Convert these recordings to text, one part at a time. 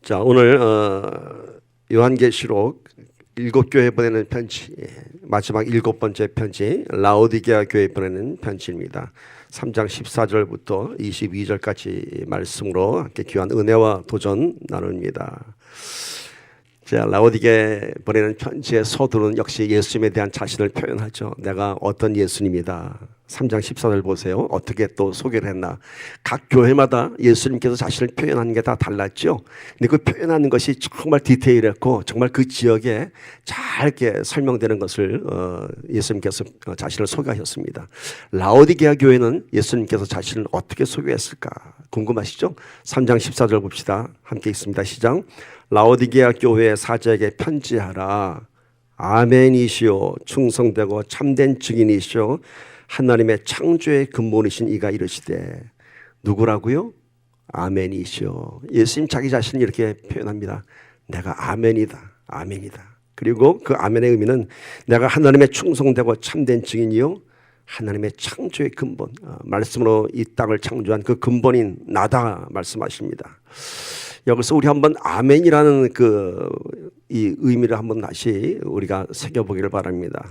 자, 오늘 요한계시록 7교회 보내는 편지, 마지막 7번째 편지, 라오디게아 교회 보내는 편지입니다. 3장 14절부터 22절까지 말씀으로 함께 귀한 은혜와 도전 나눕니다. 자, 라오디게아 보내는 편지의 서두는 역시 예수님에 대한 자신을 표현하죠. 내가 어떤 예수님이다. 3장 14절 보세요. 어떻게 또 소개를 했나. 각 교회마다 예수님께서 자신을 표현하는 게 다 달랐죠. 근데 그 표현하는 것이 정말 디테일했고 정말 그 지역에 잘 이렇게 설명되는 것을 예수님께서 자신을 소개하셨습니다. 라오디게아 교회는 예수님께서 자신을 어떻게 소개했을까 궁금하시죠? 3장 14절 봅시다. 함께 있습니다. 시작. 라오디게아 교회의 사자에게 편지하라. 아멘이시오. 충성되고 참된 증인이시오. 하나님의 창조의 근본이신 이가 이르시되. 누구라고요? 아멘이시오. 예수님 자기 자신을 이렇게 표현합니다. 내가 아멘이다. 아멘이다. 그리고 그 아멘의 의미는 내가 하나님의 충성되고 참된 증인이요 하나님의 창조의 근본, 말씀으로 이 땅을 창조한 그 근본인 나다 말씀하십니다. 여기서 우리 한번 아멘이라는 이 의미를 한번 다시 우리가 새겨보기를 바랍니다.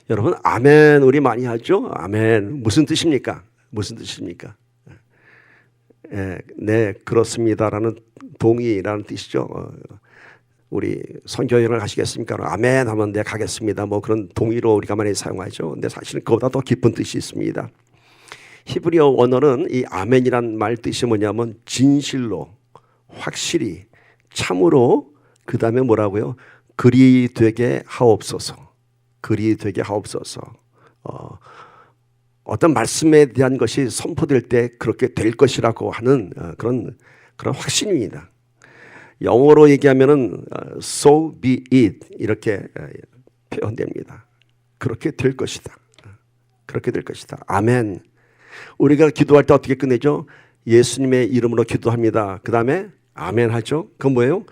여러분, 아멘 우리 많이 하죠? 아멘 무슨 뜻입니까? 무슨 뜻입니까? 네, 그렇습니다라는 동의라는 뜻이죠. 우리 선교여행을 가시겠습니까? 아멘 하면 네 가겠습니다. 뭐 그런 동의로 우리가 많이 사용하죠. 근데 사실은 그보다 더 깊은 뜻이 있습니다. 히브리어 원어는 이 아멘이란 말 뜻이 뭐냐면 진실로, 확실히, 참으로, 그 다음에 뭐라고요? 그리 되게 하옵소서. 그리 되게 하옵소서. 어떤 말씀에 대한 것이 선포될 때 그렇게 될 것이라고 하는 그런 확신입니다. 영어로 얘기하면은 so be it 이렇게 표현됩니다. 그렇게 될 것이다. 그렇게 될 것이다. 아멘. 우리가 기도할 때 어떻게 끝내죠? 예수님의 이름으로 기도합니다. 그 다음에 아멘 하죠. 그건 뭐예요?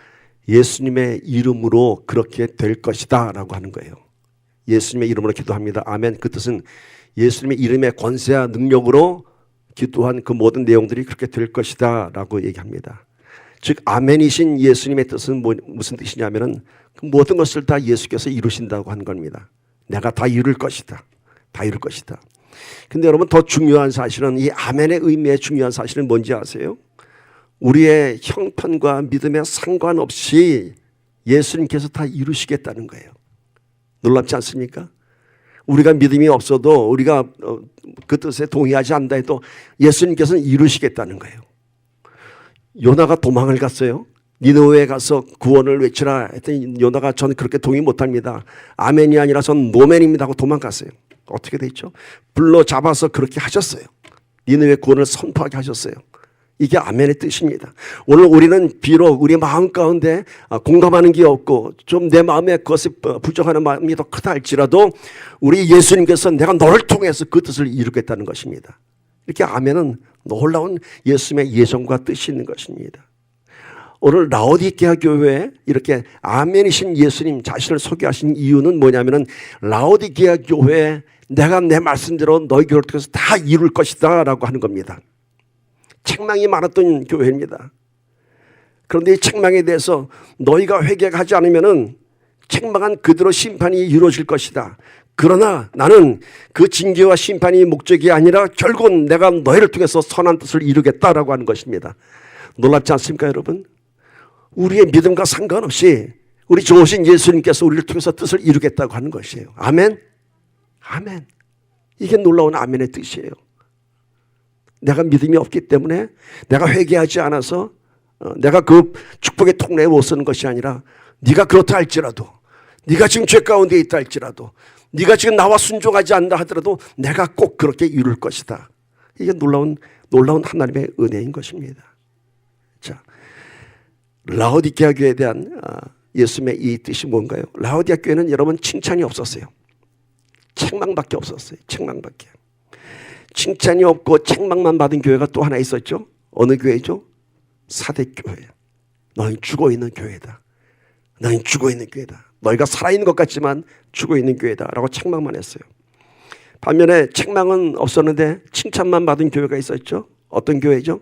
예수님의 이름으로 그렇게 될 것이다 라고 하는 거예요. 예수님의 이름으로 기도합니다. 아멘. 그 뜻은 예수님의 이름의 권세와 능력으로 기도한 그 모든 내용들이 그렇게 될 것이다 라고 얘기합니다. 즉 아멘이신 예수님의 뜻은 무슨 뜻이냐면은 그 모든 것을 다 예수께서 이루신다고 하는 겁니다. 내가 다 이룰 것이다. 다 이룰 것이다. 근데 여러분 더 중요한 사실은 이 아멘의 의미의 중요한 사실은 뭔지 아세요? 우리의 형편과 믿음에 상관없이 예수님께서 다 이루시겠다는 거예요. 놀랍지 않습니까? 우리가 믿음이 없어도 우리가 그 뜻에 동의하지 않는다 해도 예수님께서는 이루시겠다는 거예요. 요나가 도망을 갔어요. 니느웨에 가서 구원을 외치라 했더니 요나가 저는 그렇게 동의 못합니다. 아멘이 아니라 전 노멘입니다 하고 도망갔어요. 어떻게 됐죠? 불러 잡아서 그렇게 하셨어요. 니느웨 구원을 선포하게 하셨어요. 이게 아멘의 뜻입니다. 오늘 우리는 비록 우리 마음 가운데 공감하는 게 없고 좀 내 마음에 그것을 부정하는 마음이 더 크다 할지라도 우리 예수님께서 내가 너를 통해서 그 뜻을 이루겠다는 것입니다. 이렇게 아멘은 놀라운 예수님의 예정과 뜻이 있는 것입니다. 오늘 라오디게아 교회에 이렇게 아멘이신 예수님 자신을 소개하신 이유는 뭐냐면은 라오디게아 교회에 내가 내 말씀대로 너희 교회를 통해서 다 이룰 것이다 라고 하는 겁니다. 책망이 많았던 교회입니다. 그런데 이 책망에 대해서 너희가 회개하지 않으면은 책망한 그대로 심판이 이루어질 것이다. 그러나 나는 그 징계와 심판이 목적이 아니라 결국은 내가 너희를 통해서 선한 뜻을 이루겠다라고 하는 것입니다. 놀랍지 않습니까, 여러분? 우리의 믿음과 상관없이 우리 좋으신 예수님께서 우리를 통해서 뜻을 이루겠다고 하는 것이에요. 아멘? 아멘. 이게 놀라운 아멘의 뜻이에요. 내가 믿음이 없기 때문에 내가 회개하지 않아서 내가 그 축복의 통로에 못 쓰는 것이 아니라 네가 그렇다 할지라도 네가 지금 죄 가운데 있다 할지라도 네가 지금 나와 순종하지 않는다 하더라도 내가 꼭 그렇게 이룰 것이다. 이게 놀라운 하나님의 은혜인 것입니다. 자, 라오디게아 교회에 대한 예수님의 이 뜻이 뭔가요? 라오디게아 교회는 여러분 칭찬이 없었어요. 책망밖에 없었어요. 책망밖에. 칭찬이 없고 책망만 받은 교회가 또 하나 있었죠. 어느 교회죠? 사대교회. 너희 죽어있는 교회다. 너희 죽어있는 교회다. 너희가 살아있는 것 같지만 죽어있는 교회다 라고 책망만 했어요. 반면에 책망은 없었는데 칭찬만 받은 교회가 있었죠. 어떤 교회죠?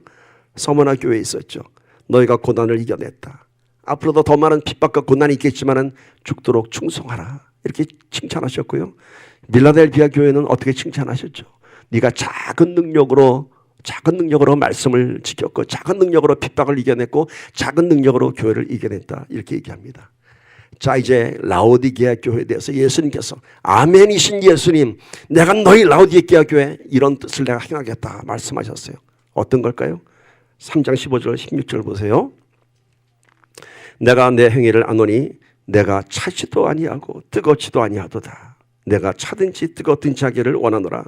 서머나 교회에 있었죠. 너희가 고난을 이겨냈다. 앞으로도 더 많은 핍박과 고난이 있겠지만은 죽도록 충성하라. 이렇게 칭찬하셨고요. 빌라델비아 교회는 어떻게 칭찬하셨죠? 네가 작은 능력으로 말씀을 지켰고 작은 능력으로 핍박을 이겨냈고 작은 능력으로 교회를 이겨냈다. 이렇게 얘기합니다. 자, 이제 라오디게아 교회에 대해서 예수님께서 아멘이신 예수님, 내가 너희 라오디게아 교회 이런 뜻을 내가 행하겠다 말씀하셨어요. 어떤 걸까요? 3장 15절 16절 보세요. 내가 내 행위를 아노니 내가 차지도 아니하고 뜨겁지도 아니하도다. 내가 차든지 뜨겁든지 하기를 원하노라.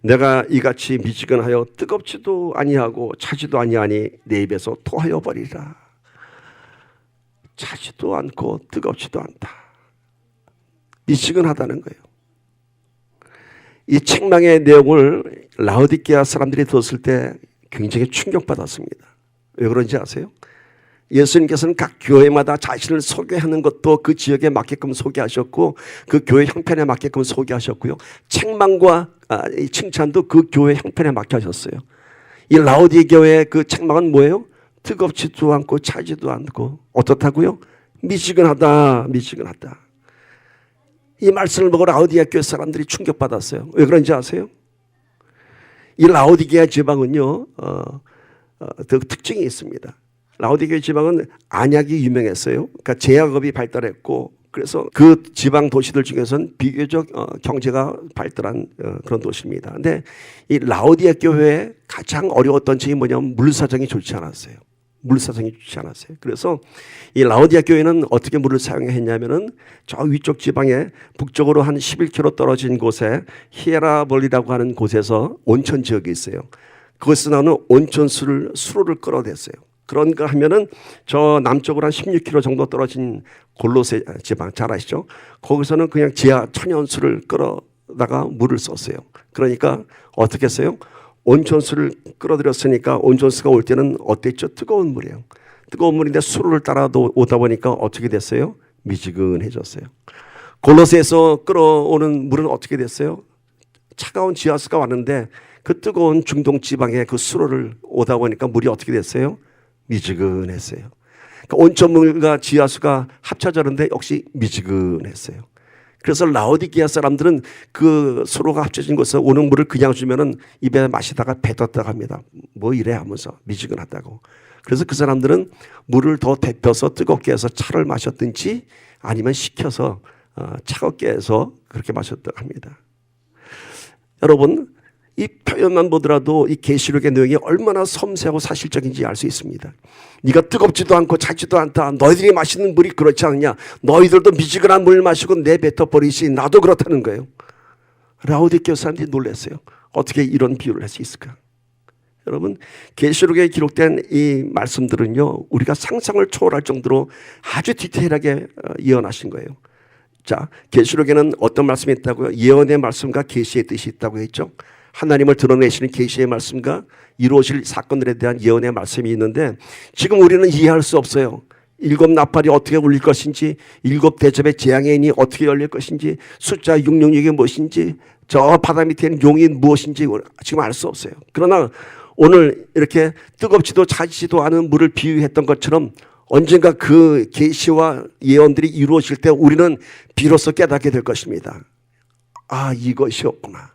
내가 이같이 미지근하여 뜨겁지도 아니하고 차지도 아니하니 내 입에서 토하여 버리라. 차지도 않고 뜨겁지도 않다. 미지근하다는 거예요. 이 책망의 내용을 라오디게아 사람들이 들었을 때 굉장히 충격받았습니다. 왜 그런지 아세요? 예수님께서는 각 교회마다 자신을 소개하는 것도 그 지역에 맞게끔 소개하셨고 그 교회 형편에 맞게끔 소개하셨고요. 책망과 칭찬도 그 교회 형편에 맞게 하셨어요. 이 라오디게아 교회의 그 책망은 뭐예요? 뜨겁지도 않고 차지도 않고 어떻다고요? 미지근하다. 미지근하다. 이 말씀을 보고 라오디게아 교회 사람들이 충격받았어요. 왜 그런지 아세요? 이 라오디게아 지방은요 특징이 있습니다. 라오디게아 지방은 안약이 유명했어요. 그러니까 제약업이 발달했고 그래서 그 지방 도시들 중에서는 비교적 경제가 발달한 그런 도시입니다. 그런데 이 라오디게아 교회의 가장 어려웠던 점이 뭐냐면 물 사정이 좋지 않았어요. 물 사정이 좋지 않았어요. 그래서 이 라오디게아 교회는 어떻게 물을 사용했냐면은 저 위쪽 지방에 북쪽으로 한 11km 떨어진 곳에 히에라볼리라고 하는 곳에서 온천 지역이 있어요. 그것에서 나오는 온천수를 수로를 끌어댔어요. 그런가 하면은 저 남쪽으로 한 16km 정도 떨어진 골로새 지방 잘 아시죠? 거기서는 그냥 지하 천연수를 끌어다가 물을 썼어요. 그러니까 어떻게 했어요? 온천수를 끌어들였으니까 온천수가 올 때는 어땠죠? 뜨거운 물이에요. 뜨거운 물인데 수로를 따라 오다 보니까 어떻게 됐어요? 미지근해졌어요. 골로새에서 끌어오는 물은 어떻게 됐어요? 차가운 지하수가 왔는데 그 뜨거운 중동 지방에 그 수로를 오다 보니까 물이 어떻게 됐어요? 미지근했어요. 그러니까 온천물과 지하수가 합쳐졌는데 역시 미지근했어요. 그래서 라오디게아 사람들은 그 수로가 합쳐진 곳에서 오는 물을 그냥 주면은 입에 마시다가 뱉었다고 합니다. 뭐 이래 하면서 미지근하다고. 그래서 그 사람들은 물을 더 데펴서 뜨겁게 해서 차를 마셨든지 아니면 식혀서 차갑게 해서 그렇게 마셨다고 합니다. 여러분, 이 표현만 보더라도 이 계시록의 내용이 얼마나 섬세하고 사실적인지 알 수 있습니다. 네가 뜨겁지도 않고 차지도 않다. 너희들이 마시는 물이 그렇지 않느냐. 너희들도 미지근한 물을 마시고 내뱉어 버리시. 나도 그렇다는 거예요. 라오디게아 사람들이 놀랐어요. 어떻게 이런 비유를 할 수 있을까? 여러분, 계시록에 기록된 이 말씀들은요 우리가 상상을 초월할 정도로 아주 디테일하게 예언하신 거예요. 자, 계시록에는 어떤 말씀이 있다고요? 예언의 말씀과 계시의 뜻이 있다고 했죠. 하나님을 드러내시는 계시의 말씀과 이루어질 사건들에 대한 예언의 말씀이 있는데 지금 우리는 이해할 수 없어요. 일곱 나팔이 어떻게 울릴 것인지, 일곱 대접의 재앙의 어떻게 열릴 것인지, 숫자 666이 무엇인지, 저 바다 밑에 있는 용이 무엇인지 지금 알 수 없어요. 그러나 오늘 이렇게 뜨겁지도 차지지도 않은 물을 비유했던 것처럼 언젠가 그 계시와 예언들이 이루어질 때 우리는 비로소 깨닫게 될 것입니다. 아, 이것이었구나.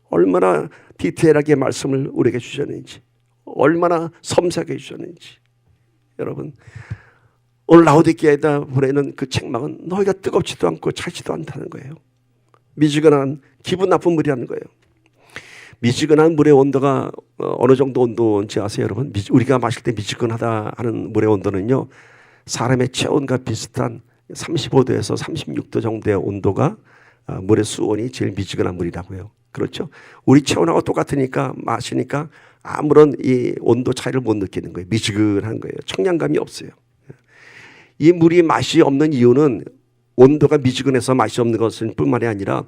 얼마나 디테일하게 말씀을 우리에게 주셨는지, 얼마나 섬세하게 주셨는지. 여러분, 오늘 라오디게아에다 보내는 그 책망은 너희가 뜨겁지도 않고 차지도 않다는 거예요. 미지근한 기분 나쁜 물이라는 거예요. 미지근한 물의 온도가 어느 정도 온도인지 아세요, 여러분? 우리가 마실 때 미지근하다 하는 물의 온도는요, 사람의 체온과 비슷한 35도에서 36도 정도의 온도가 물의 수온이 제일 미지근한 물이라고요. 그렇죠? 우리 체온하고 똑같으니까 마시니까 아무런 이 온도 차이를 못 느끼는 거예요. 미지근한 거예요. 청량감이 없어요. 이 물이 맛이 없는 이유는 온도가 미지근해서 맛이 없는 것은 뿐만이 아니라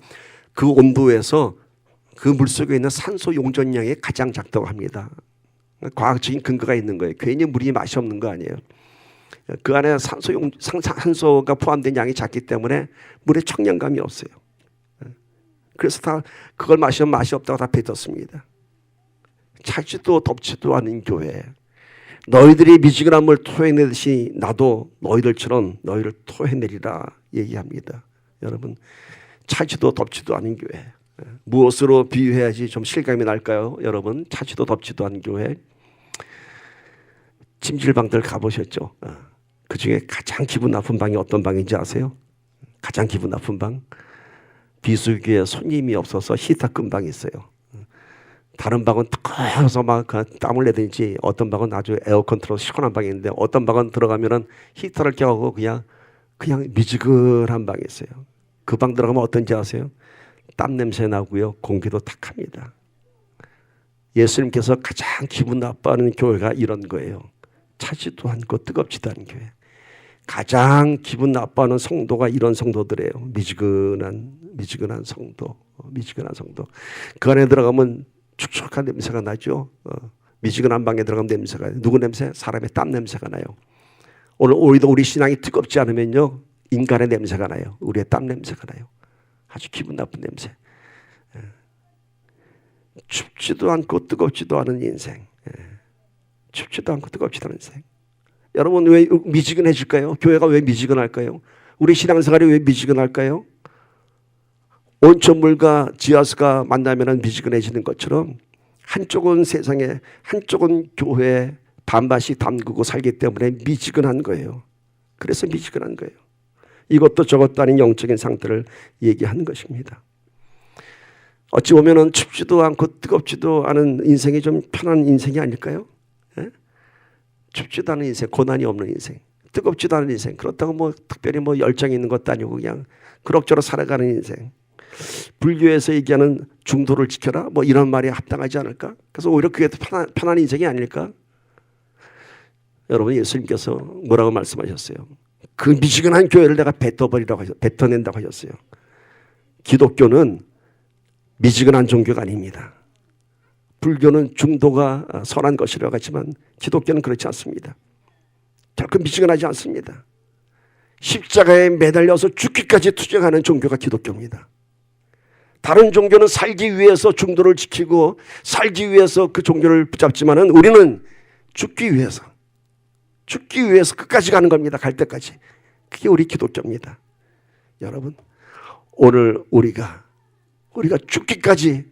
그 온도에서 그 물속에 있는 산소 용존량이 가장 작다고 합니다. 과학적인 근거가 있는 거예요. 괜히 물이 맛이 없는 거 아니에요. 그 안에 산소가 포함된 양이 작기 때문에 물에 청량감이 없어요. 그래서 다 그걸 마시면 맛이 없다고 다 뱉었습니다. 차지도 덥지도 않은 교회. 너희들이 미지근한 물 토해내듯이 나도 너희들처럼 너희를 토해내리라 얘기합니다. 여러분, 차지도 덥지도 않은 교회, 무엇으로 비유해야지 좀 실감이 날까요? 여러분, 차지도 덥지도 않은 교회, 찜질방들 가보셨죠? 그 중에 가장 기분 나쁜 방이 어떤 방인지 아세요? 가장 기분 나쁜 방, 비수기에 손님이 없어서 히터 끈 방이 있어요. 다른 방은 뜨거워서 막 땀을 내든지, 어떤 방은 아주 에어컨 틀어서 시원한 방이 있는데, 어떤 방은 들어가면은 히터를 켜고 그냥 미지근한 방이 있어요. 그 방 들어가면 어떤지 아세요? 땀 냄새 나고요, 공기도 탁합니다. 예수님께서 가장 기분 나빠하는 교회가 이런 거예요. 차지도 않고 뜨겁지도 않은 교회. 가장 기분 나빠하는 성도가 이런 성도들이에요. 미지근한 성도. 그 안에 들어가면 축축한 냄새가 나죠. 미지근한 방에 들어가면 냄새가 나요. 누구 냄새? 사람의 땀 냄새가 나요. 오늘 우리 신앙이 뜨겁지 않으면요, 인간의 냄새가 나요. 우리의 땀 냄새가 나요. 아주 기분 나쁜 냄새. 춥지도 않고 뜨겁지도 않은 인생. 춥지도 않고 뜨겁지도 않은 인생. 여러분, 왜 미지근해질까요? 교회가 왜 미지근할까요? 우리 신앙생활이 왜 미지근할까요? 온천물과 지하수가 만나면 미지근해지는 것처럼, 한쪽은 세상에, 한쪽은 교회에 반반씩 담그고 살기 때문에 미지근한 거예요. 그래서 미지근한 거예요. 이것도 저것도 아닌 영적인 상태를 얘기하는 것입니다. 어찌 보면 춥지도 않고 뜨겁지도 않은 인생이 좀 편한 인생이 아닐까요? 예? 춥지도 않은 인생, 고난이 없는 인생, 뜨겁지도 않은 인생, 그렇다고 뭐 특별히 뭐 열정이 있는 것도 아니고 그냥 그럭저럭 살아가는 인생. 불교에서 얘기하는 중도를 지켜라, 뭐 이런 말이 합당하지 않을까? 그래서 오히려 그게 더 편한 인생이 아닐까? 여러분, 예수님께서 뭐라고 말씀하셨어요? 그 미지근한 교회를 내가 뱉어낸다고 하셨어요. 기독교는 미지근한 종교가 아닙니다. 불교는 중도가 선한 것이라고 하지만 기독교는 그렇지 않습니다. 결코 미지근하지 않습니다. 십자가에 매달려서 죽기까지 투쟁하는 종교가 기독교입니다. 다른 종교는 살기 위해서 중도를 지키고 살기 위해서 그 종교를 붙잡지만은 우리는 죽기 위해서 끝까지 가는 겁니다. 갈 때까지. 그게 우리 기독교입니다. 여러분, 오늘 우리가 죽기까지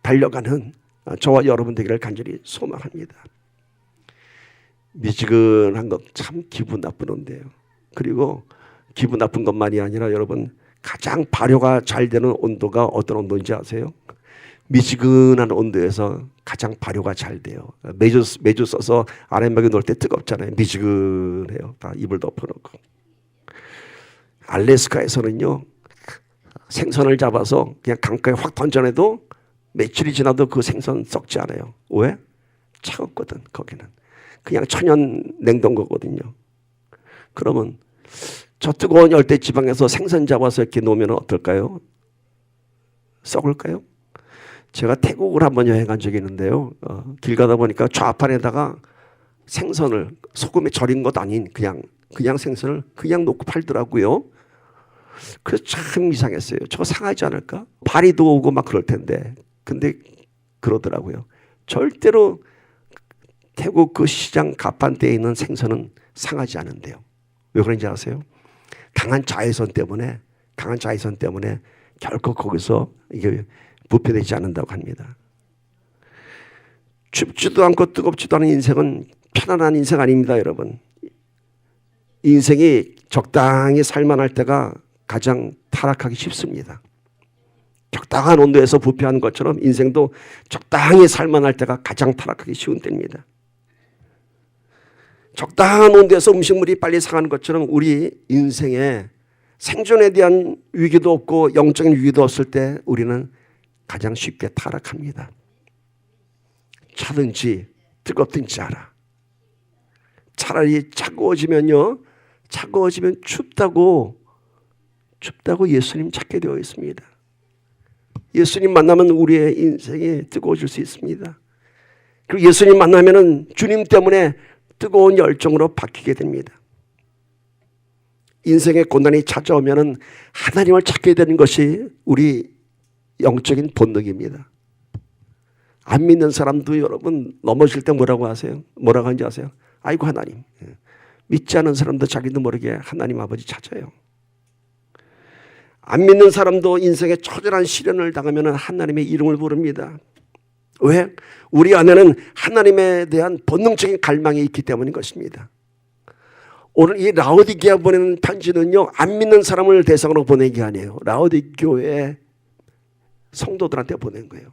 달려가는 저와 여러분 되기를 간절히 소망합니다. 미지근한 것 참 기분 나쁘는데요. 그리고 기분 나쁜 것만이 아니라 여러분, 가장 발효가 잘 되는 온도가 어떤 온도인지 아세요? 미지근한 온도에서 가장 발효가 잘 돼요. 매주 써서 아랫목에 놓을 때 뜨겁잖아요. 미지근해요. 다 이불 덮어놓고. 알래스카에서는요, 생선을 잡아서 그냥 강가에 확 던져내도 며칠이 지나도 그 생선 썩지 않아요. 왜? 차갑거든. 거기는 그냥 천연 냉동고거든요. 그러면 저 뜨거운 열대 지방에서 생선 잡아서 이렇게 놓으면 어떨까요? 썩을까요? 제가 태국을 한번 여행한 적이 있는데요. 길 가다 보니까 좌판에다가 생선을 소금에 절인 것 아닌 그냥 생선을 그냥 놓고 팔더라고요. 그래서 참 이상했어요. 저거 상하지 않을까? 파리도 오고 막 그럴 텐데. 근데 그러더라고요. 절대로 태국 그 시장 가판대에 있는 생선은 상하지 않은데요. 왜 그런지 아세요? 강한 자외선 때문에 결코 거기서 이게 부패되지 않는다고 합니다. 춥지도 않고 뜨겁지도 않은 인생은 편안한 인생 아닙니다, 여러분. 인생이 적당히 살만할 때가 가장 타락하기 쉽습니다. 적당한 온도에서 부패하는 것처럼 인생도 적당히 살만할 때가 가장 타락하기 쉬운 때입니다. 적당한 온도에서 음식물이 빨리 상하는 것처럼 우리 인생에 생존에 대한 위기도 없고 영적인 위기도 없을 때 우리는 가장 쉽게 타락합니다. 차든지 뜨겁든지 알아. 차라리 차가워지면 춥다고 예수님 찾게 되어 있습니다. 예수님 만나면 우리의 인생이 뜨거워질 수 있습니다. 그리고 예수님 만나면 주님 때문에 뜨거운 열정으로 바뀌게 됩니다. 인생의 고난이 찾아오면 하나님을 찾게 되는 것이 우리 영적인 본능입니다. 안 믿는 사람도 여러분 넘어질 때 뭐라고 하세요? 뭐라고 하는지 아세요? 아이고 하나님. 믿지 않은 사람도 자기도 모르게 하나님 아버지 찾아요. 안 믿는 사람도 인생에 처절한 시련을 당하면 하나님의 이름을 부릅니다. 왜? 우리 안에는 하나님에 대한 본능적인 갈망이 있기 때문인 것입니다. 오늘 이 라오디게아 보내는 편지는요, 안 믿는 사람을 대상으로 보낸 게 아니에요. 라오디게아 교회 성도들한테 보낸 거예요.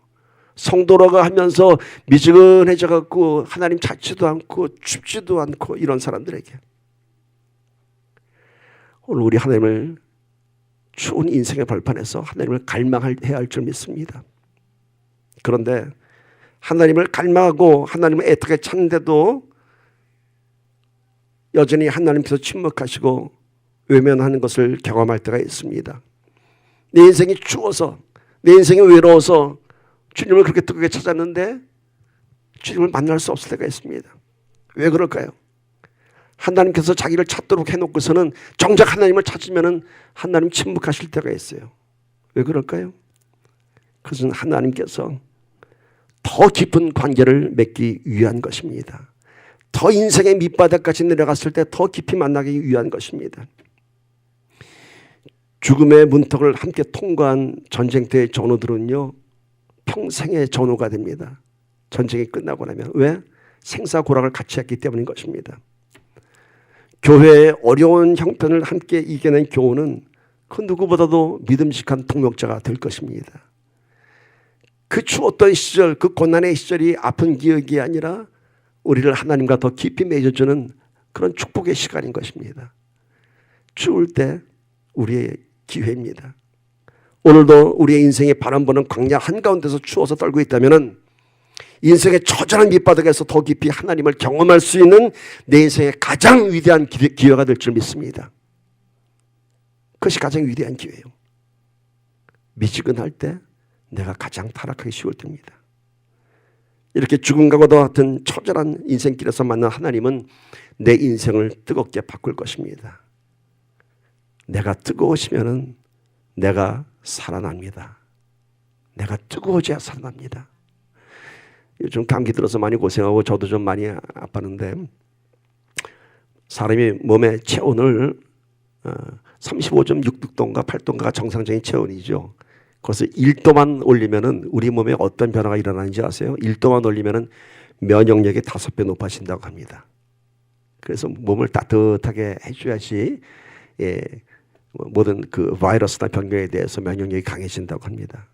성도라고 하면서 미지근해져 갖고 하나님 찾지도 않고 춥지도 않고 이런 사람들에게 오늘 우리 하나님을 추운 인생의 벌판에서 하나님을 갈망해야 할 줄 믿습니다. 그런데 하나님을 갈망하고 하나님을 애타게 찾는데도 여전히 하나님께서 침묵하시고 외면하는 것을 경험할 때가 있습니다. 내 인생이 추워서, 내 인생이 외로워서 주님을 그렇게 뜨겁게 찾았는데 주님을 만날 수 없을 때가 있습니다. 왜 그럴까요? 하나님께서 자기를 찾도록 해놓고서는 정작 하나님을 찾으면 하나님 침묵하실 때가 있어요. 왜 그럴까요? 그것은 하나님께서 더 깊은 관계를 맺기 위한 것입니다. 더 인생의 밑바닥까지 내려갔을 때 더 깊이 만나기 위한 것입니다. 죽음의 문턱을 함께 통과한 전쟁터의 전우들은요, 평생의 전우가 됩니다. 전쟁이 끝나고 나면. 왜? 생사고락을 같이 했기 때문인 것입니다. 교회의 어려운 형편을 함께 이겨낸 교우는 그 누구보다도 믿음직한 동역자가 될 것입니다. 그 추웠던 시절, 그 고난의 시절이 아픈 기억이 아니라 우리를 하나님과 더 깊이 맺어주는 그런 축복의 시간인 것입니다. 추울 때 우리의 기회입니다. 오늘도 우리의 인생의 바람 부는 광야 한가운데서 추워서 떨고 있다면 인생의 처절한 밑바닥에서 더 깊이 하나님을 경험할 수 있는 내 인생의 가장 위대한 기회가 될 줄 믿습니다. 그것이 가장 위대한 기회예요. 미지근할 때 내가 가장 타락하기 쉬울 때입니다. 이렇게 죽음과 같은 처절한 인생길에서 만난 하나님은 내 인생을 뜨겁게 바꿀 것입니다. 내가 뜨거워지면 내가 살아납니다. 내가 뜨거워져야 살아납니다. 요즘 감기 들어서 많이 고생하고 저도 좀 많이 아팠는데 사람이 몸의 체온을 35.6도인가 8도인가 정상적인 체온이죠. 그래서 1도만 올리면은 우리 몸에 어떤 변화가 일어나는지 아세요? 1도만 올리면은 면역력이 5배 높아진다고 합니다. 그래서 몸을 따뜻하게 해줘야지 모든 그 바이러스나 병균에 대해서 면역력이 강해진다고 합니다.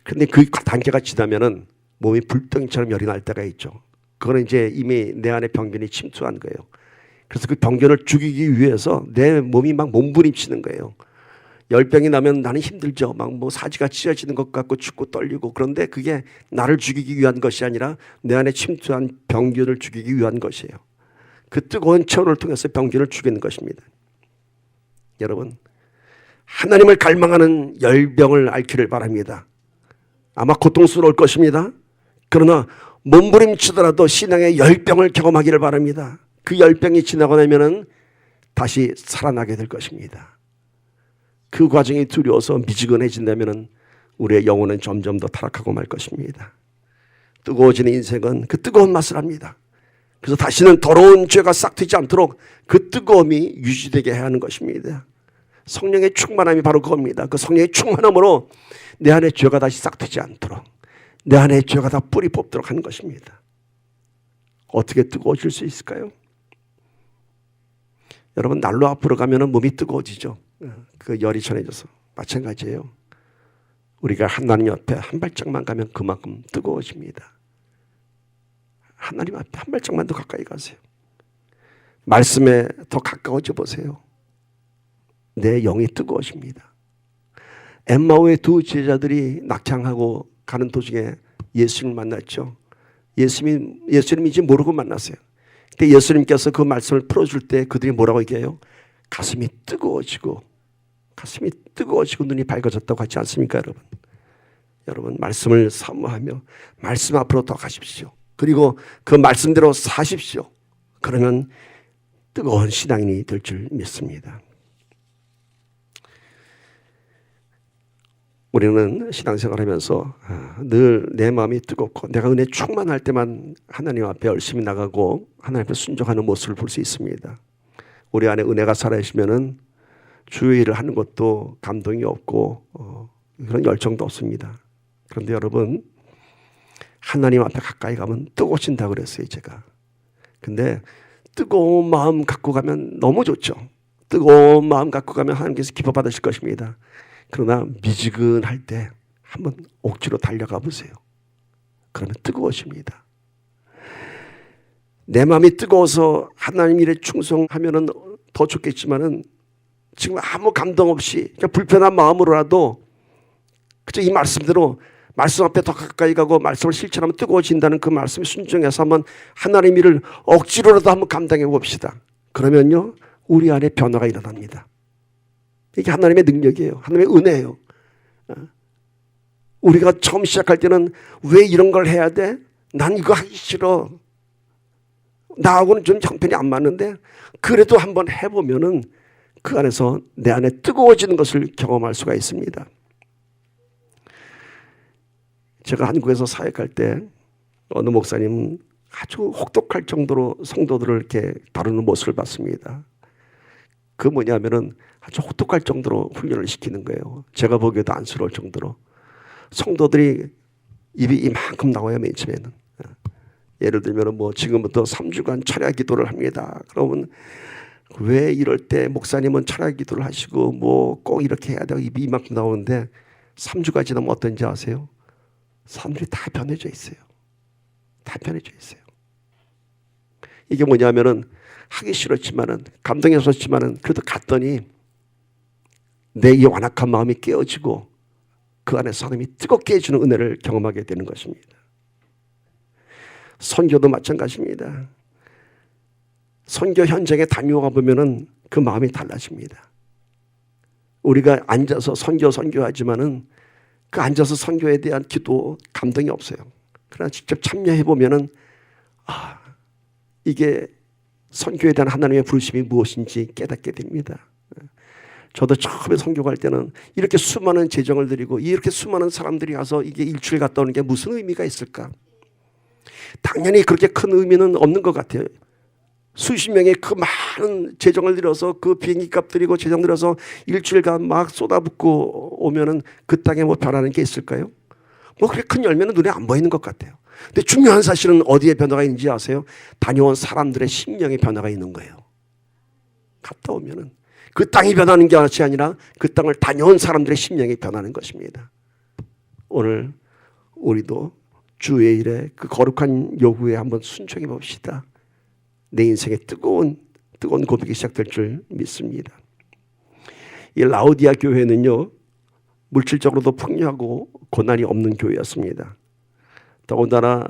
그런데 그 단계가 지나면은 몸이 불덩이처럼 열이 날 때가 있죠. 그거는 이제 이미 내 안에 병균이 침투한 거예요. 그래서 그 병균을 죽이기 위해서 내 몸이 막 몸부림치는 거예요. 열병이 나면 나는 힘들죠. 막 뭐 사지가 찢어지는 것 같고 춥고 떨리고. 그런데 그게 나를 죽이기 위한 것이 아니라 내 안에 침투한 병균을 죽이기 위한 것이에요. 그 뜨거운 체온을 통해서 병균을 죽이는 것입니다. 여러분, 하나님을 갈망하는 열병을 앓기를 바랍니다. 아마 고통스러울 것입니다. 그러나 몸부림치더라도 신앙의 열병을 경험하기를 바랍니다. 그 열병이 지나고 나면은 다시 살아나게 될 것입니다. 그 과정이 두려워서 미지근해진다면은 우리의 영혼은 점점 더 타락하고 말 것입니다. 뜨거워지는 인생은 그 뜨거운 맛을 합니다. 그래서 다시는 더러운 죄가 싹트지 않도록 그 뜨거움이 유지되게 해야 하는 것입니다. 성령의 충만함이 바로 그겁니다. 그 성령의 충만함으로 내 안에 죄가 다시 싹트지 않도록, 내 안에 죄가 다 뿌리 뽑도록 하는 것입니다. 어떻게 뜨거워질 수 있을까요? 여러분, 난로 앞으로 가면 몸이 뜨거워지죠. 그 열이 전해져서. 마찬가지예요. 우리가 하나님 옆에 한 발짝만 가면 그만큼 뜨거워집니다. 하나님 앞에 한 발짝만 더 가까이 가세요. 말씀에 더 가까워져 보세요. 내 영이 뜨거워집니다. 엠마오의 두 제자들이 낙향하고 가는 도중에 예수님을 만났죠. 예수님인지 모르고 만났어요. 근데 예수님께서 그 말씀을 풀어줄 때 그들이 뭐라고 얘기해요? 가슴이 뜨거워지고 눈이 밝아졌다고 하지 않습니까, 여러분? 여러분, 말씀을 사모하며 말씀 앞으로 더 가십시오. 그리고 그 말씀대로 사십시오. 그러면 뜨거운 신앙인이 될 줄 믿습니다. 우리는 신앙생활하면서 늘 내 마음이 뜨겁고 내가 은혜 충만할 때만 하나님 앞에 열심히 나가고 하나님 앞에 순종하는 모습을 볼 수 있습니다. 우리 안에 은혜가 살아있으면은 주의 일을 하는 것도 감동이 없고 그런 열정도 없습니다. 그런데 여러분, 하나님 앞에 가까이 가면 뜨거워진다고 그랬어요, 제가. 근데 뜨거운 마음 갖고 가면 너무 좋죠. 뜨거운 마음 갖고 가면 하나님께서 기뻐 받으실 것입니다. 그러나 미지근할 때 한번 억지로 달려가 보세요. 그러면 뜨거워집니다. 내 마음이 뜨거워서 하나님 일에 충성하면 더 좋겠지만은 지금 아무 감동 없이 그냥 불편한 마음으로라도 그저 이 말씀대로 말씀 앞에 더 가까이 가고 말씀을 실천하면 뜨거워진다는 그 말씀에 순종해서 한번 하나님 일을 억지로라도 한번 감당해 봅시다. 그러면요, 우리 안에 변화가 일어납니다. 이게 하나님의 능력이에요. 하나님의 은혜예요. 우리가 처음 시작할 때는 왜 이런 걸 해야 돼? 난 이거 하기 싫어. 나하고는 좀 형편이 안 맞는데 그래도 한번 해보면은 그 안에서 내 안에 뜨거워지는 것을 경험할 수가 있습니다. 제가 한국에서 사역할 때 어느 목사님은 아주 혹독할 정도로 성도들을 이렇게 다루는 모습을 봤습니다. 그 뭐냐면은 아주 혹독할 정도로 훈련을 시키는 거예요. 제가 보기에도 안쓰러울 정도로. 성도들이 입이 이만큼 나와요, 맨 처음에는. 예를 들면 뭐 지금부터 3주간 철야 기도를 합니다. 그러면 왜 이럴 때 목사님은 철야 기도를 하시고 뭐 꼭 이렇게 해야 되고 입이 이만큼 나오는데 3주가 지나면 어떤지 아세요? 사람들이 다 변해져 있어요. 다 변해져 있어요. 이게 뭐냐면은 하기 싫었지만은 감동이 없었지만은 그래도 갔더니 내 이 완악한 마음이 깨어지고 그 안에 사람이 뜨겁게 해주는 은혜를 경험하게 되는 것입니다. 선교도 마찬가지입니다. 선교 현장에 다녀가 보면은 그 마음이 달라집니다. 우리가 앉아서 선교하지만은 그 앉아서 선교에 대한 기도 감동이 없어요. 그러나 직접 참여해 보면은 이게 선교에 대한 하나님의 부르심이 무엇인지 깨닫게 됩니다. 저도 처음에 선교 갈 때는 이렇게 수많은 재정을 드리고 이렇게 수많은 사람들이 와서 이게 일주일 갔다 오는 게 무슨 의미가 있을까? 당연히 그렇게 큰 의미는 없는 것 같아요. 수십 명의 그 많은 재정을 들여서 그 비행기 값 드리고 재정 들여서 일주일간 막 쏟아붓고 오면은 그 땅에 뭐 변하는 게 있을까요? 뭐 그렇게 큰 열매는 눈에 안 보이는 것 같아요. 근데 중요한 사실은 어디에 변화가 있는지 아세요? 다녀온 사람들의 심령에 변화가 있는 거예요. 갔다 오면은 그 땅이 변하는 게 아니라 그 땅을 다녀온 사람들의 심령이 변하는 것입니다. 오늘 우리도 주의 일에 그 거룩한 요구에 한번 순종해 봅시다. 내 인생에 뜨거운 고백이 시작될 줄 믿습니다. 이 라오디아 교회는요, 물질적으로도 풍요하고 고난이 없는 교회였습니다. 더군다나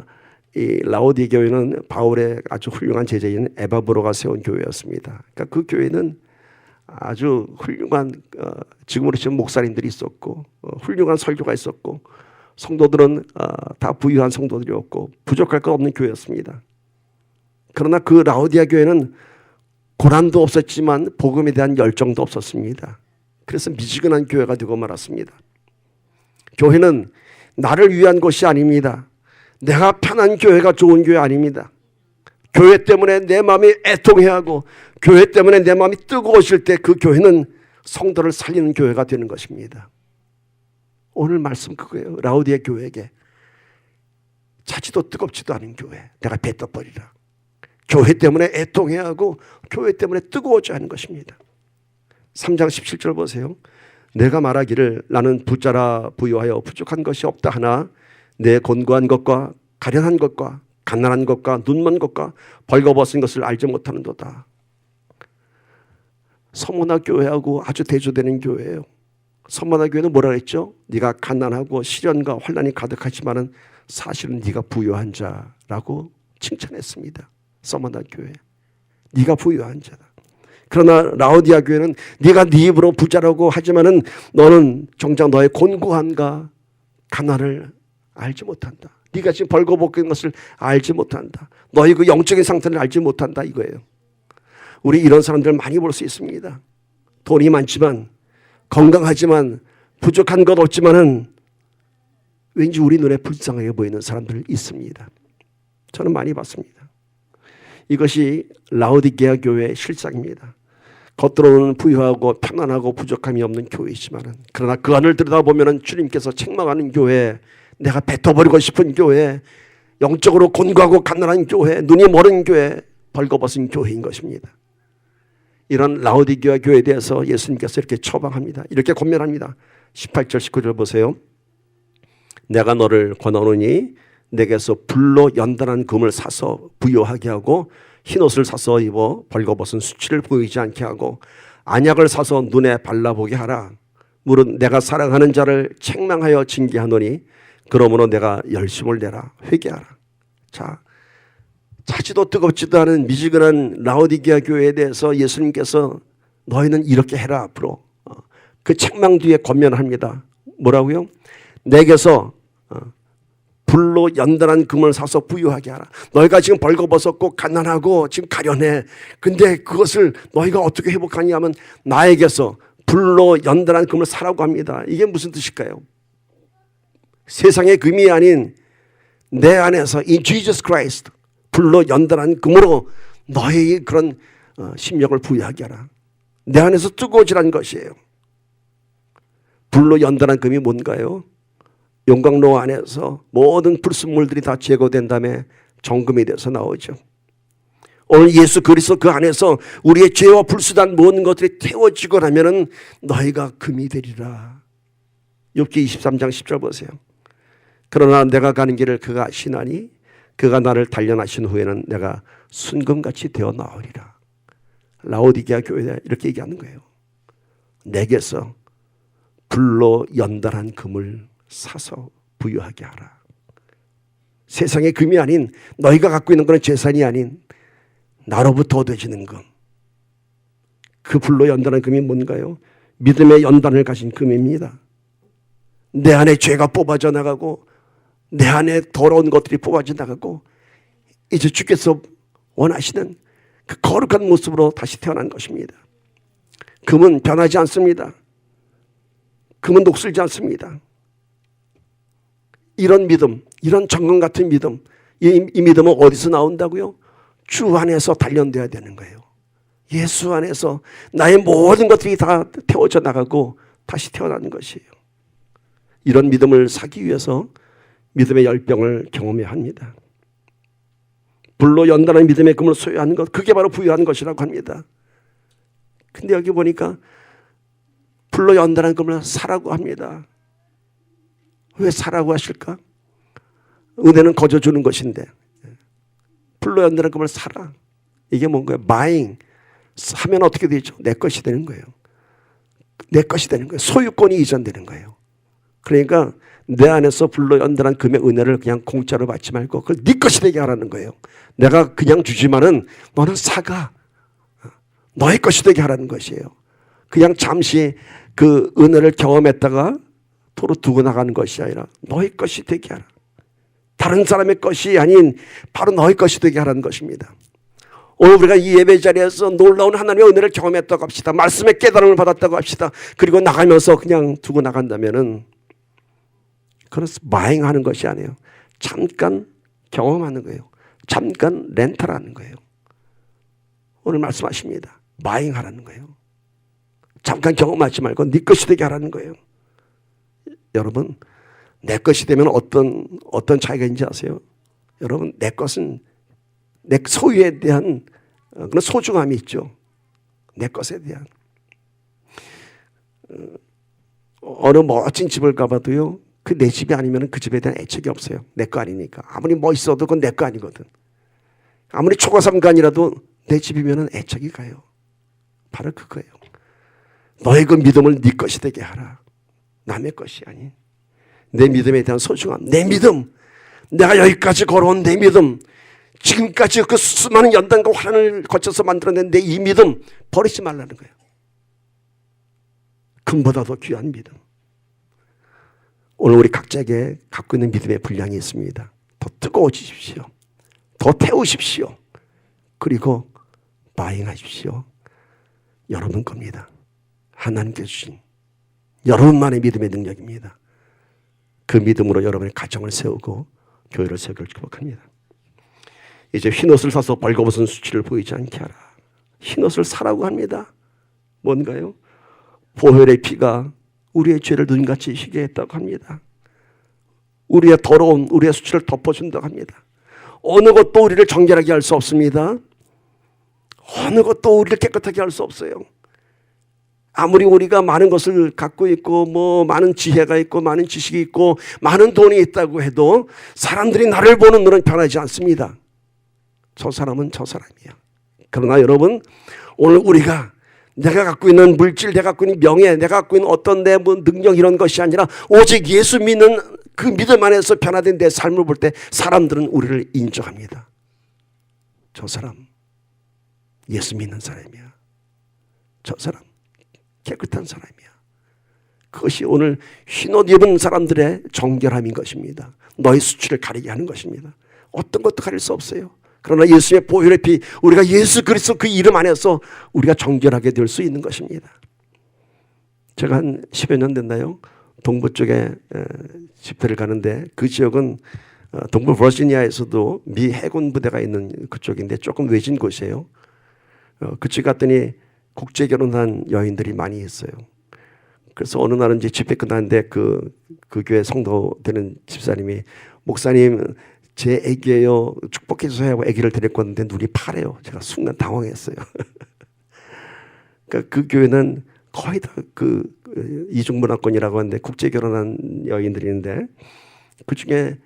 이 라오디아 교회는 바울의 아주 훌륭한 제자인 에바브로가 세운 교회였습니다. 그러니까 그 교회는 아주 훌륭한 지금으로 치면 목사님들이 있었고 훌륭한 설교가 있었고 성도들은 다 부유한 성도들이었고 부족할 것 없는 교회였습니다. 그러나 그 라오디아 교회는 고난도 없었지만 복음에 대한 열정도 없었습니다. 그래서 미지근한 교회가 되고 말았습니다. 교회는 나를 위한 것이 아닙니다. 내가 편한 교회가 좋은 교회 아닙니다. 교회 때문에 내 마음이 애통해하고 교회 때문에 내 마음이 뜨거워질 때 그 교회는 성도를 살리는 교회가 되는 것입니다. 오늘 말씀 그거예요. 라오디아 교회에게 차지도 뜨겁지도 않은 교회 내가 뱉어버리라. 교회 때문에 애통해하고 교회 때문에 뜨거워져 하는 것입니다. 3장 17절 보세요. 내가 말하기를 나는 부자라 부유하여 부족한 것이 없다 하나 내 곤고한 것과 가련한 것과 가난한 것과 눈먼 것과 벌거벗은 것을 알지 못하는도다. 서문화 교회하고 아주 대조되는 교회예요. 서문화 교회는 뭐라 그랬죠? 네가 가난하고 시련과 환난이 가득하지만은 사실은 네가 부유한 자라고 칭찬했습니다. 서문화 교회, 네가 부유한 자다. 그러나 라오디아 교회는 네가 네 입으로 부자라고 하지만은 너는 정작 너의 곤고함과 가난을 알지 못한다. 네가 지금 벌거벗은 것을 알지 못한다. 너의 그 영적인 상태를 알지 못한다 이거예요. 우리 이런 사람들 많이 볼 수 있습니다. 돈이 많지만 건강하지만 부족한 것 없지만은 왠지 우리 눈에 불쌍하게 보이는 사람들 있습니다. 저는 많이 봤습니다. 이것이 라오디게아 교회의 실상입니다. 겉으로는 부유하고 편안하고 부족함이 없는 교회이지만은 그러나 그 안을 들여다보면은 주님께서 책망하는 교회, 내가 뱉어버리고 싶은 교회, 영적으로 곤고하고 가난한 교회, 눈이 멀은 교회, 벌거벗은 교회인 것입니다. 이런 라오디게아 교회에 대해서 예수님께서 이렇게 처방합니다. 이렇게 권면합니다. 18절 19절 보세요. 내가 너를 권하노니 내게서 불로 연단한 금을 사서 부요하게 하고 흰옷을 사서 입어 벌거벗은 수치를 보이지 않게 하고 안약을 사서 눈에 발라보게 하라. 무릇 내가 사랑하는 자를 책망하여 징계하노니 그러므로 내가 열심을 내라. 회개하라. 자, 차지도 뜨겁지도 않은 미지근한 라오디게아 교회에 대해서 예수님께서 너희는 이렇게 해라. 앞으로 그 책망 뒤에 권면합니다. 뭐라고요? 내게서 불로 연단한 금을 사서 부유하게 하라. 너희가 지금 벌거벗었고 가난하고 지금 가련해. 근데 그것을 너희가 어떻게 회복하냐면 나에게서 불로 연단한 금을 사라고 합니다. 이게 무슨 뜻일까요? 세상의 금이 아닌 내 안에서 이 Jesus Christ 불로 연단한 금으로 너희 그런 심령을 부유하게 하라. 내 안에서 뜨거워지라는 것이에요. 불로 연단한 금이 뭔가요? 용광로 안에서 모든 불순물들이 다 제거된 다음에 정금이 돼서 나오죠. 오늘 예수 그리스도 그 안에서 우리의 죄와 불순한 모든 것들이 태워지고 나면은 너희가 금이 되리라. 욥기 23장 10절 보세요. 그러나 내가 가는 길을 그가 아시나니 그가 나를 단련하신 후에는 내가 순금같이 되어 나오리라. 라오디게아 교회에 이렇게 얘기하는 거예요. 내게서 불로 연단한 금을 사서 부유하게 하라. 세상의 금이 아닌 너희가 갖고 있는 그런 재산이 아닌 나로부터 얻어지는 금. 그 불로 연단한 금이 뭔가요? 믿음의 연단을 가진 금입니다. 내 안에 죄가 뽑아져 나가고 내 안에 더러운 것들이 뽑아져 나가고 이제 주께서 원하시는 그 거룩한 모습으로 다시 태어난 것입니다. 금은 변하지 않습니다. 금은 녹슬지 않습니다. 이런 믿음, 이런 정금 같은 믿음, 이 믿음은 어디서 나온다고요? 주 안에서 단련되어야 되는 거예요. 예수 안에서 나의 모든 것들이 다 태워져 나가고 다시 태어나는 것이에요. 이런 믿음을 사기 위해서 믿음의 열병을 경험해야 합니다. 불로 연단한 믿음의 금을 소유하는 것, 그게 바로 부유한 것이라고 합니다. 근데 여기 보니까 불로 연단한 금을 사라고 합니다. 왜 사라고 하실까? 은혜는 거저 주는 것인데 불로 연단한 금을 사라. 이게 뭔가요? buying. 사면 어떻게 되죠? 내 것이 되는 거예요. 내 것이 되는 거예요. 소유권이 이전되는 거예요. 그러니까 내 안에서 불로 연단한 금의 은혜를 그냥 공짜로 받지 말고 그걸 네 것이 되게 하라는 거예요. 내가 그냥 주지만은 너는 사가. 너의 것이 되게 하라는 것이에요. 그냥 잠시 그 은혜를 경험했다가 도로 두고 나가는 것이 아니라 너의 것이 되게 하라. 다른 사람의 것이 아닌 바로 너의 것이 되게 하라는 것입니다. 오늘 우리가 이 예배 자리에서 놀라운 하나님의 은혜를 경험했다고 합시다. 말씀의 깨달음을 받았다고 합시다. 그리고 나가면서 그냥 두고 나간다면은 그건 마행하는 것이 아니에요. 잠깐 경험하는 거예요. 잠깐 렌탈하는 거예요. 오늘 말씀하십니다. 마행하라는 거예요. 잠깐 경험하지 말고 네 것이 되게 하라는 거예요. 여러분, 내 것이 되면 어떤 차이가 있는지 아세요? 여러분, 내 것은 내 소유에 대한 그런 소중함이 있죠. 내 것에 대한. 어느 멋진 집을 가봐도요, 그 내 집이 아니면 그 집에 대한 애착이 없어요. 내 거 아니니까. 아무리 멋있어도 그건 내 거 아니거든. 아무리 초가삼간이라도 내 집이면 애착이 가요. 바로 그거예요. 너의 그 믿음을 네 것이 되게 하라. 남의 것이 아닌 내 믿음에 대한 소중함, 내 믿음, 내가 여기까지 걸어온 내 믿음, 지금까지 그 수많은 연단과 환난을 거쳐서 만들어낸 내 이 믿음 버리지 말라는 거예요. 금보다 더 귀한 믿음. 오늘 우리 각자에게 갖고 있는 믿음의 분량이 있습니다. 더 뜨거워지십시오. 더 태우십시오. 그리고 바잉하십시오. 여러분 겁니다. 하나님께 주신 여러분만의 믿음의 능력입니다. 그 믿음으로 여러분의 가정을 세우고 교회를 세우기를 축복합니다. 이제 흰옷을 사서 벌거벗은 수치를 보이지 않게 하라. 흰옷을 사라고 합니다. 뭔가요? 보혈의 피가 우리의 죄를 눈같이 희게 했다고 합니다. 우리의 더러움, 우리의 수치를 덮어준다고 합니다. 어느 것도 우리를 정결하게 할 수 없습니다. 어느 것도 우리를 깨끗하게 할 수 없어요. 아무리 우리가 많은 것을 갖고 있고 많은 지혜가 있고 많은 지식이 있고 많은 돈이 있다고 해도 사람들이 나를 보는 눈은 변하지 않습니다. 저 사람은 저 사람이야. 그러나 여러분, 오늘 우리가 내가 갖고 있는 물질, 내가 갖고 있는 명예, 내가 갖고 있는 어떤 내 능력 이런 것이 아니라 오직 예수 믿는 그 믿음 안에서 변화된 내 삶을 볼 때 사람들은 우리를 인정합니다. 저 사람 예수 믿는 사람이야. 저 사람 깨끗한 사람이야. 그것이 오늘 흰옷 입은 사람들의 정결함인 것입니다. 너의 수치를 가리게 하는 것입니다. 어떤 것도 가릴 수 없어요. 그러나 예수의 보혈의 피, 우리가 예수 그리스도 그 이름 안에서 우리가 정결하게 될 수 있는 것입니다. 제가 한 10여 년 됐나요? 동부 쪽에 집회를 가는데 그 지역은 동부 버지니아에서도 미 해군 부대가 있는 그쪽인데 조금 외진 곳이에요. 그쪽 갔더니 국제 결혼한 여인들이 많이 있어요. 그래서 어느 날은 이제 집회 끝났는데 그 교회 성도 되는 집사님이 목사님 제 애기예요. 축복해 주세요 하고 애기를 데리고 왔는데 눈이 파래요. 제가 순간 당황했어요. 그러니까 그 교회는 거의 다 그 이중문화권이라고 하는데 국제 결혼한 여인들이 있는데 그 중에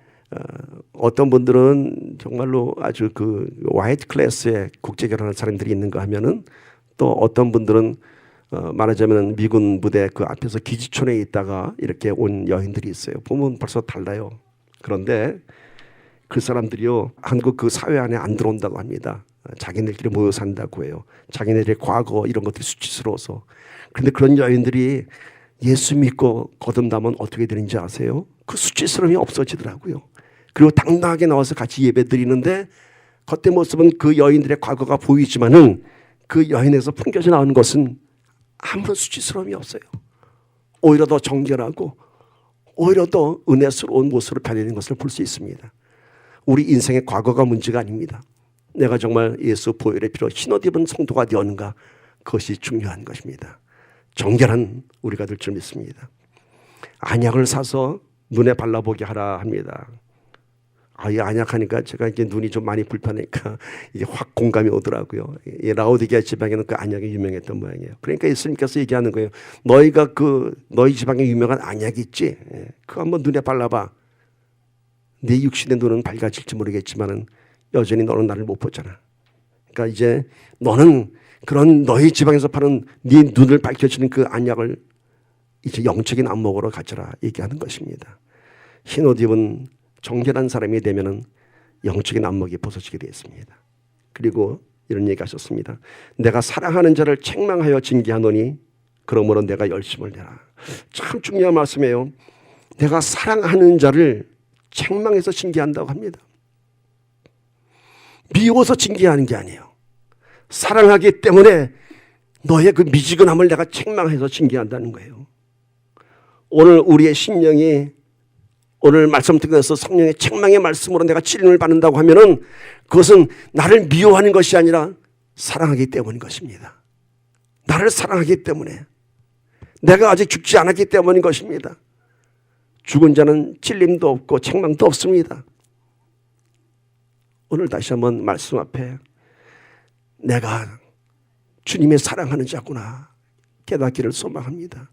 어떤 분들은 정말로 아주 그 화이트 클래스의 국제 결혼한 사람들이 있는가 하면은 또 어떤 분들은 말하자면 미군 부대 그 앞에서 기지촌에 있다가 이렇게 온 여인들이 있어요. 보면 벌써 달라요. 그런데 그 사람들이요 한국 그 사회 안에 안 들어온다고 합니다. 자기네들끼리 모여 산다고 해요. 자기네들의 과거 이런 것들이 수치스러워서. 그런데 그런 여인들이 예수 믿고 거듭나면 어떻게 되는지 아세요? 그 수치스러움이 없어지더라고요. 그리고 당당하게 나와서 같이 예배 드리는데 겉의 모습은 그 여인들의 과거가 보이지만은 그 여인에서 풍겨져 나오는 것은 아무런 수치스러움이 없어요. 오히려 더 정결하고 오히려 더 은혜스러운 모습으로 변해있는 것을 볼 수 있습니다. 우리 인생의 과거가 문제가 아닙니다. 내가 정말 예수 보혈의 피로 흰옷 입은 성도가 되었는가, 그것이 중요한 것입니다. 정결한 우리가 될 줄 믿습니다. 안약을 사서 눈에 발라보게 하라 합니다. 이 안약하니까 제가 이게 눈이 좀 많이 불편하니까 이게 확 공감이 오더라고요. 라오디게아 지방에는 그 안약이 유명했던 모양이에요. 그러니까 예수님께서 얘기하는 거예요. 너희가 너희 지방에 유명한 안약이 있지? 그거 한번 눈에 발라봐. 네 육신의 눈은 밝아질지 모르겠지만은 여전히 너는 나를 못 보잖아. 그러니까 이제 너는 그런 너희 지방에서 파는 네 눈을 밝혀주는 그 안약을 이제 영적인 안목으로 가져라 얘기하는 것입니다. 흰옷 입은 정결한 사람이 되면은 영적인 안목이 벗어지게 되었습니다. 그리고 이런 얘기 하셨습니다. 내가 사랑하는 자를 책망하여 징계하노니 그러므로 내가 열심을 내라. 참 중요한 말씀이에요. 내가 사랑하는 자를 책망해서 징계한다고 합니다. 미워서 징계하는 게 아니에요. 사랑하기 때문에 너의 그 미지근함을 내가 책망해서 징계한다는 거예요. 오늘 우리의 심령이 오늘 말씀 통해서 성령의 책망의 말씀으로 내가 찔림을 받는다고 하면은 그것은 나를 미워하는 것이 아니라 사랑하기 때문인 것입니다. 나를 사랑하기 때문에, 내가 아직 죽지 않았기 때문인 것입니다. 죽은 자는 찔림도 없고 책망도 없습니다. 오늘 다시 한번 말씀 앞에 내가 주님의 사랑하는 자구나 깨닫기를 소망합니다.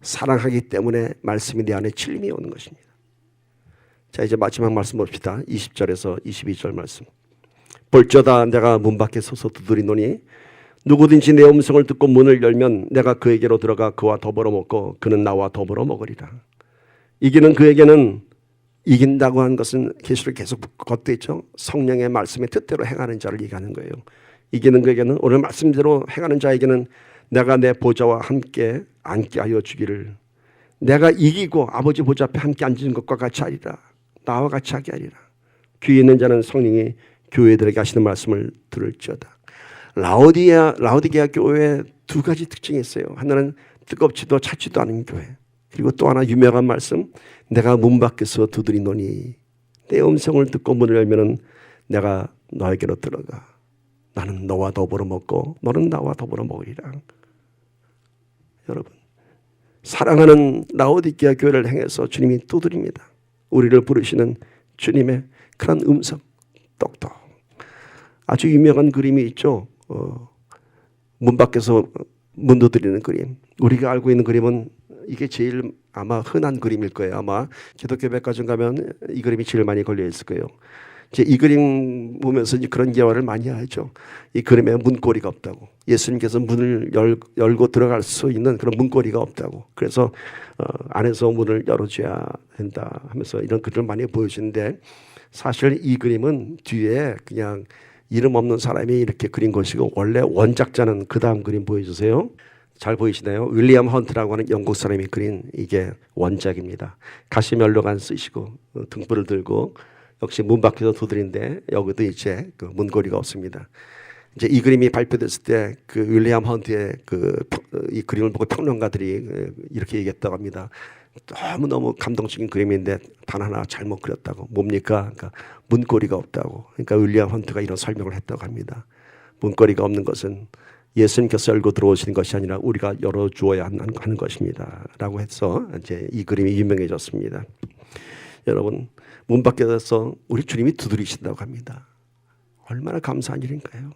사랑하기 때문에 말씀이 내 안에 찔림이 오는 것입니다. 자, 이제 마지막 말씀 봅시다. 20절에서 22절 말씀. 볼지어다 내가 문 밖에 서서 두드리노니 누구든지 내 음성을 듣고 문을 열면 내가 그에게로 들어가 그와 더불어 먹고 그는 나와 더불어 먹으리라. 이기는 그에게는, 이긴다고 하는 것은 계시록 계속 겉에 있죠. 성령의 말씀의 뜻대로 행하는 자를 얘기하는 거예요. 이기는 그에게는, 오늘 말씀대로 행하는 자에게는 내가 내 보좌와 함께 앉게 하여 주기를, 내가 이기고 아버지 보좌 앞에 함께 앉은 것과 같이 하리라. 나와 같이 하게 하리라. 귀 있는 자는 성령이 교회들에게 하시는 말씀을 들을지어다. 라오디게아 교회에 두 가지 특징이 있어요. 하나는 뜨겁지도 차지도 않은 교회. 그리고 또 하나 유명한 말씀, 내가 문 밖에서 두드리노니 내 음성을 듣고 문을 열면은 내가 너에게로 들어가 나는 너와 더불어 먹고 너는 나와 더불어 먹으리라. 여러분, 사랑하는 라오디게아 교회를 향해서 주님이 두드립니다. 우리를 부르시는 주님의 그런 음성, 똑똑. 아주 유명한 그림이 있죠. 문 밖에서 문 두드리는 그림. 우리가 알고 있는 그림은 이게 제일 아마 흔한 그림일 거예요. 아마 기독교 백화점 가면 이 그림이 제일 많이 걸려 있을 거예요. 이제 이 그림 보면서 이제 그런 예화를 많이 하죠. 이 그림에 문고리가 없다고. 예수님께서 문을 열고 들어갈 수 있는 그런 문고리가 없다고. 그래서 안에서 문을 열어줘야 된다 하면서 이런 그림을 많이 보여주는데 사실 이 그림은 뒤에 그냥 이름 없는 사람이 이렇게 그린 것이고 원래 원작자는 그 다음 그림 보여주세요. 잘 보이시나요? 윌리엄 헌트라고 하는 영국 사람이 그린 이게 원작입니다. 가시면로관 쓰시고 등불을 들고 역시 문 밖에서 두드린데 여기도 이제 그 문고리가 없습니다. 이제 이 그림이 발표됐을 때 그 윌리엄 헌트의 이 그림을 보고 평론가들이 이렇게 얘기했다고 합니다. 너무너무 감동적인 그림인데 단 하나 잘못 그렸다고. 뭡니까? 그러니까 문고리가 없다고. 그러니까 윌리엄 헌트가 이런 설명을 했다고 합니다. 문고리가 없는 것은 예수님께서 열고 들어오시는 것이 아니라 우리가 열어주어야 하는 것입니다. 라고 해서 이제 이 그림이 유명해졌습니다. 여러분, 문 밖에서 우리 주님이 두드리신다고 합니다. 얼마나 감사한 일인가요?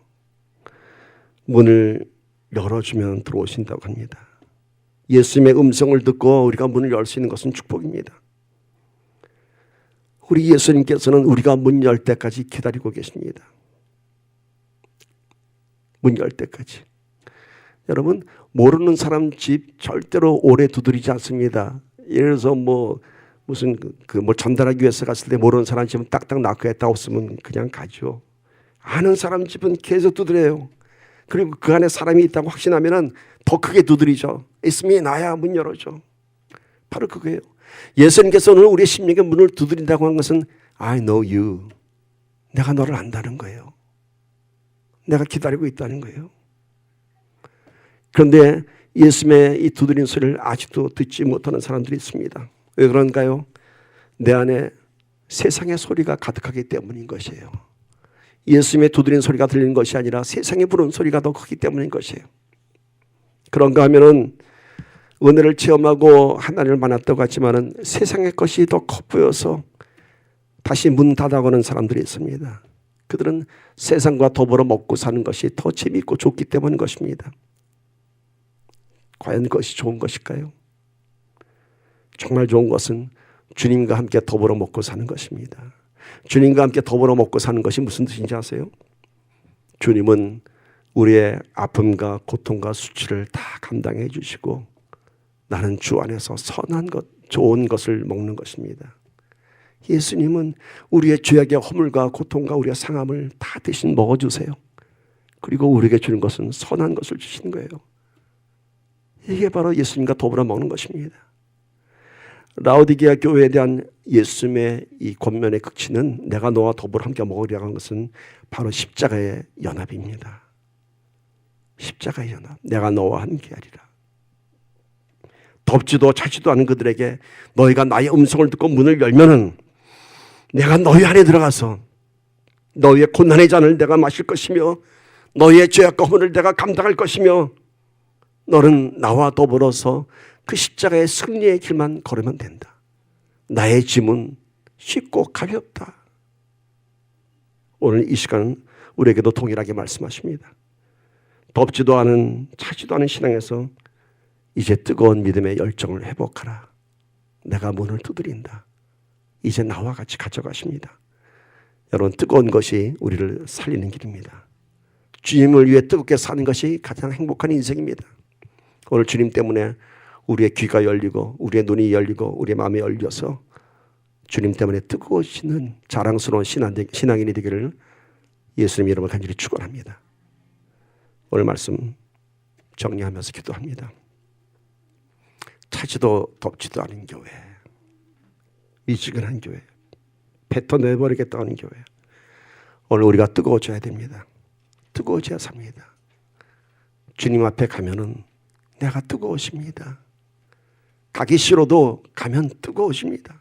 문을 열어주면 들어오신다고 합니다. 예수님의 음성을 듣고 우리가 문을 열 수 있는 것은 축복입니다. 우리 예수님께서는 우리가 문 열 때까지 기다리고 계십니다. 문 열 때까지. 여러분, 모르는 사람 집 절대로 오래 두드리지 않습니다. 예를 들어서 무슨 뭘 전달하기 위해서 갔을 때 모르는 사람 집은 딱딱 낙했다 없으면 그냥 가죠. 아는 사람 집은 계속 두드려요. 그리고 그 안에 사람이 있다고 확신하면은 더 크게 두드리죠. 있으면 나야 문 열어줘. 바로 그거예요. 예수님께서 오늘 우리의 심령의 문을 두드린다고 하는 것은 I know you. 내가 너를 안다는 거예요. 내가 기다리고 있다는 거예요. 그런데 예수님의 이 두드리는 소리를 아직도 듣지 못하는 사람들이 있습니다. 왜 그런가요? 내 안에 세상의 소리가 가득하기 때문인 것이에요. 예수님의 두드리는 소리가 들리는 것이 아니라 세상에 부르는 소리가 더 크기 때문인 것이에요. 그런가 하면은 은혜를 체험하고 하나님을 만났다고 하지만은 세상의 것이 더 커 보여서 다시 문 닫아가는 사람들이 있습니다. 그들은 세상과 더불어 먹고 사는 것이 더 재미있고 좋기 때문인 것입니다. 과연 그것이 좋은 것일까요? 정말 좋은 것은 주님과 함께 더불어 먹고 사는 것입니다. 주님과 함께 더불어 먹고 사는 것이 무슨 뜻인지 아세요? 주님은 우리의 아픔과 고통과 수치를 다 감당해 주시고 나는 주 안에서 선한 것, 좋은 것을 먹는 것입니다. 예수님은 우리의 죄악의 허물과 고통과 우리의 상함을 다 대신 먹어주세요. 그리고 우리에게 주는 것은 선한 것을 주시는 거예요. 이게 바로 예수님과 더불어 먹는 것입니다. 라오디게아 교회에 대한 예수님의 이 권면의 극치는 내가 너와 더불어 함께 먹으리라는 것은 바로 십자가의 연합입니다. 십자가의 연합. 내가 너와 함께하리라. 덥지도 차지도 않은 그들에게 너희가 나의 음성을 듣고 문을 열면은 내가 너희 안에 들어가서 너희의 고난의 잔을 내가 마실 것이며 너희의 죄악과 허물을 내가 감당할 것이며 너는 나와 더불어서 그 십자가의 승리의 길만 걸으면 된다. 나의 짐은 쉽고 가볍다. 오늘 이 시간은 우리에게도 동일하게 말씀하십니다. 덥지도 않은 차지도 않은 신앙에서 이제 뜨거운 믿음의 열정을 회복하라. 내가 문을 두드린다. 이제 나와 같이 가져가십니다. 여러분, 뜨거운 것이 우리를 살리는 길입니다. 주님을 위해 뜨겁게 사는 것이 가장 행복한 인생입니다. 오늘 주님 때문에 우리의 귀가 열리고 우리의 눈이 열리고 우리의 마음이 열려서 주님 때문에 뜨거워지는 자랑스러운 신앙인이 되기를 예수님 이름으로 간절히 축원합니다. 오늘 말씀 정리하면서 기도합니다. 차지도 덥지도 않은 교회, 미지근한 교회, 뱉어내버리겠다 하는 교회, 오늘 우리가 뜨거워져야 됩니다. 뜨거워져야 삽니다. 주님 앞에 가면은 내가 뜨거우십니다. 가기 싫어도 가면 뜨거워집니다.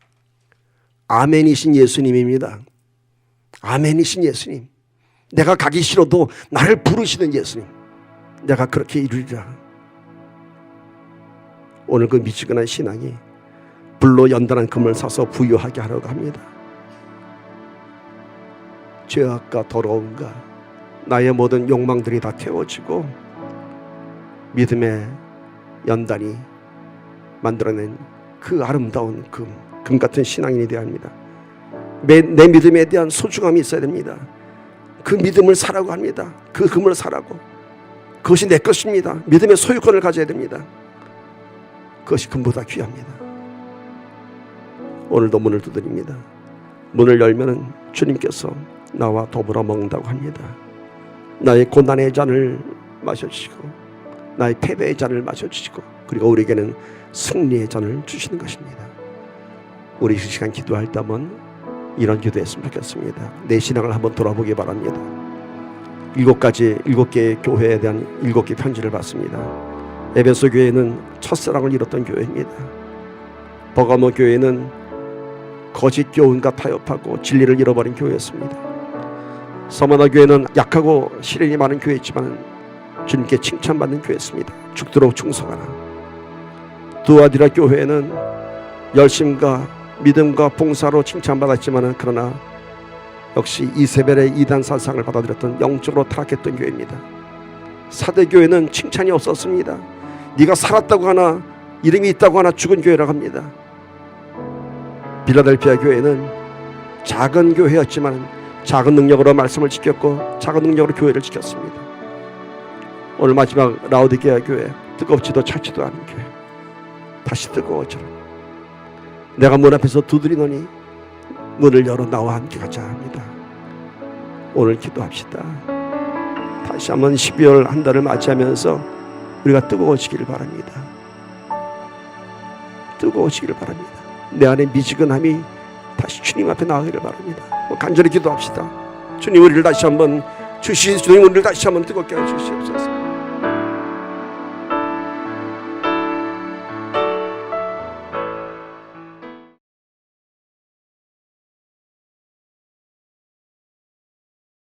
아멘이신 예수님입니다. 아멘이신 예수님. 내가 가기 싫어도 나를 부르시는 예수님. 내가 그렇게 이루리라. 오늘 그 미지근한 신앙이 불로 연단한 금을 사서 부유하게 하려고 합니다. 죄악과 더러움과 나의 모든 욕망들이 다 태워지고 믿음의 연단이 만들어낸 그 아름다운 금 같은 신앙인이 되어야 합니다. 내 믿음에 대한 소중함이 있어야 됩니다. 그 믿음을 사라고 합니다. 그 금을 사라고. 그것이 내 것입니다. 믿음의 소유권을 가져야 됩니다. 그것이 금보다 귀합니다. 오늘도 문을 두드립니다. 문을 열면은 주님께서 나와 더불어 먹는다고 합니다. 나의 고난의 잔을 마셔주시고 나의 패배의 잔을 마셔주시고 그리고 우리에게는 승리의 잔을 주시는 것입니다. 우리 이 시간 기도할 때 한번 이런 기도했으면 좋겠습니다. 내 신앙을 한번 돌아보기 바랍니다. 7개의 교회에 대한 7개 편지를 받습니다. 에베소 교회는 첫사랑을 잃었던 교회입니다. 버가모 교회는 거짓 교훈과 타협하고 진리를 잃어버린 교회였습니다. 서머나 교회는 약하고 시련이 많은 교회였지만 주님께 칭찬받는 교회였습니다. 죽도록 충성하라. 두아디라 교회는 열심과 믿음과 봉사로 칭찬받았지만 그러나 역시 이세벨의 이단 사상을 받아들였던 영적으로 타락했던 교회입니다. 사대교회는 칭찬이 없었습니다. 네가 살았다고 하나 이름이 있다고 하나 죽은 교회라고 합니다. 빌라델피아 교회는 작은 교회였지만 작은 능력으로 말씀을 지켰고 작은 능력으로 교회를 지켰습니다. 오늘 마지막 라오디게아 교회, 뜨겁지도 차지도 않은 교회, 다시 뜨거워져라. 내가 문 앞에서 두드리노니 문을 열어 나와 함께 가자 합니다. 오늘 기도합시다. 다시 한번 12월 한 달을 맞이하면서 우리가 뜨거워지기를 바랍니다. 뜨거워지기를 바랍니다. 내 안에 미지근함이 다시 주님 앞에 나가기를 바랍니다. 간절히 기도합시다. 주님 우리를 다시 한번 주님 우리를 다시 한번 뜨겁게 해주시옵소서.